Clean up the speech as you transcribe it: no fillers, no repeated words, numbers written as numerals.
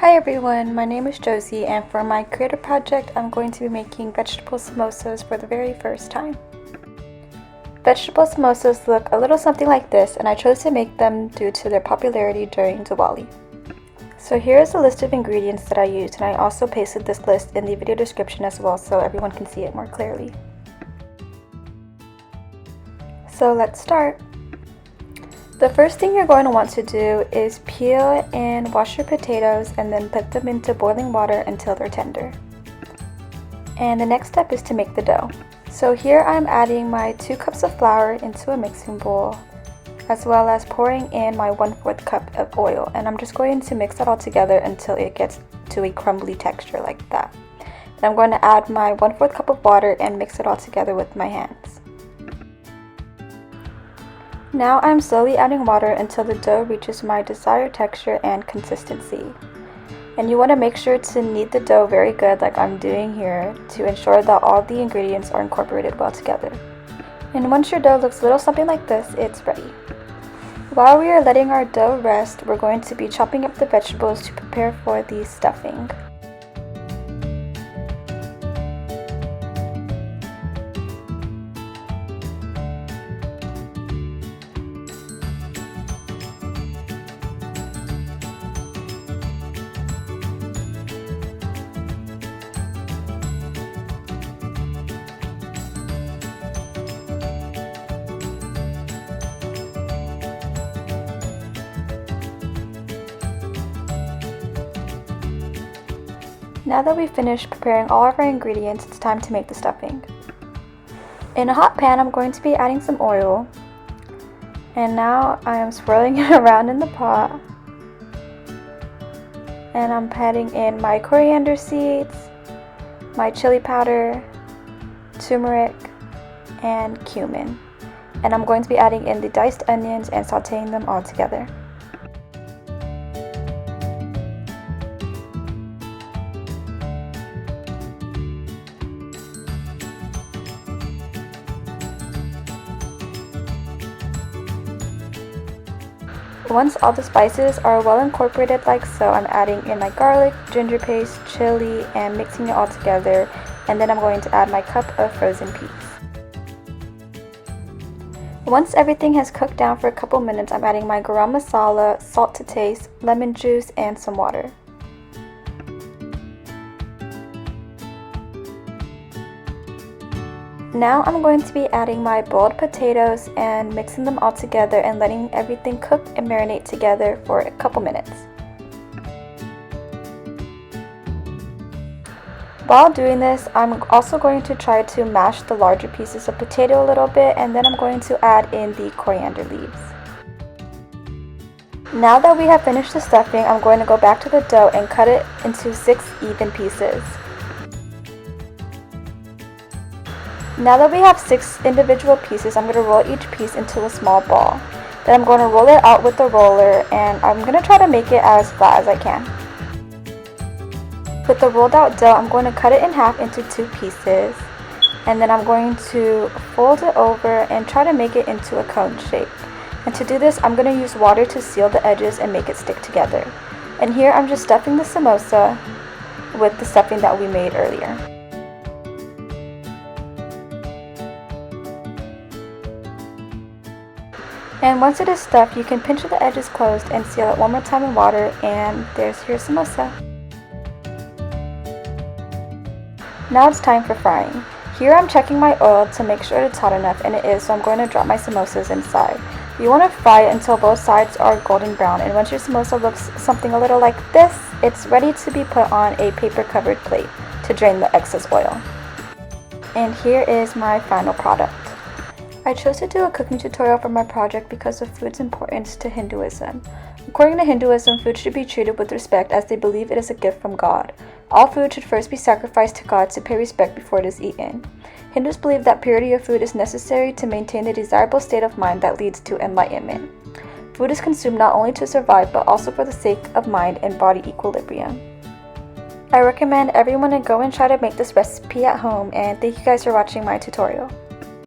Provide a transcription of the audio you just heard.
Hi everyone, my name is Josie, and for my creative project I'm going to be making vegetable samosas for the very first time. Vegetable samosas look a little something like this, and I chose to make them due to their popularity during Diwali. So here is a list of ingredients that I used, and I also pasted this list in the video description as well so everyone can see it more clearly. So let's start. The first thing you're going to want to do is peel and wash your potatoes and then put them into boiling water until they're tender. And the next step is to make the dough. So here I'm adding my 2 cups of flour into a mixing bowl, as well as pouring in my 1/4 cup of oil, and I'm just going to mix that all together until it gets to a crumbly texture like that. And I'm going to add my 1/4 cup of water and mix it all together with my hands. Now I'm slowly adding water until the dough reaches my desired texture and consistency. And you want to make sure to knead the dough very good like I'm doing here to ensure that all the ingredients are incorporated well together. And once your dough looks a little something like this, it's ready. While we are letting our dough rest, we're going to be chopping up the vegetables to prepare for the stuffing. Now that we've finished preparing all of our ingredients, it's time to make the stuffing. In a hot pan, I'm going to be adding some oil, and now I am swirling it around in the pot, and I'm adding in my coriander seeds, my chili powder, turmeric, and cumin, and I'm going to be adding in the diced onions and sauteing them all together. Once all the spices are well incorporated like so, I'm adding in my garlic, ginger paste, chili, and mixing it all together, and then I'm going to add my cup of frozen peas. Once everything has cooked down for a couple minutes, I'm adding my garam masala, salt to taste, lemon juice, and some water. Now I'm going to be adding my boiled potatoes and mixing them all together and letting everything cook and marinate together for a couple minutes. While doing this, I'm also going to try to mash the larger pieces of potato a little bit, and then I'm going to add in the coriander leaves. Now that we have finished the stuffing, I'm going to go back to the dough and cut it into 6 even pieces. Now that we have 6 individual pieces, I'm going to roll each piece into a small ball. Then I'm going to roll it out with the roller, and I'm going to try to make it as flat as I can. With the rolled out dough, I'm going to cut it in half into 2 pieces, and then I'm going to fold it over and try to make it into a cone shape. And to do this, I'm going to use water to seal the edges and make it stick together. And here I'm just stuffing the samosa with the stuffing that we made earlier. And once it is stuffed, you can pinch the edges closed and seal it one more time in water, and there's your samosa. Now it's time for frying. Here I'm checking my oil to make sure it's hot enough, and it is, so I'm going to drop my samosas inside. You want to fry it until both sides are golden brown, and once your samosa looks something a little like this, it's ready to be put on a paper covered plate to drain the excess oil. And here is my final product. I chose to do a cooking tutorial for my project because of food's importance to Hinduism. According to Hinduism, food should be treated with respect as they believe it is a gift from God. All food should first be sacrificed to God to pay respect before it is eaten. Hindus believe that purity of food is necessary to maintain the desirable state of mind that leads to enlightenment. Food is consumed not only to survive but also for the sake of mind and body equilibrium. I recommend everyone to go and try to make this recipe at home, and thank you guys for watching my tutorial.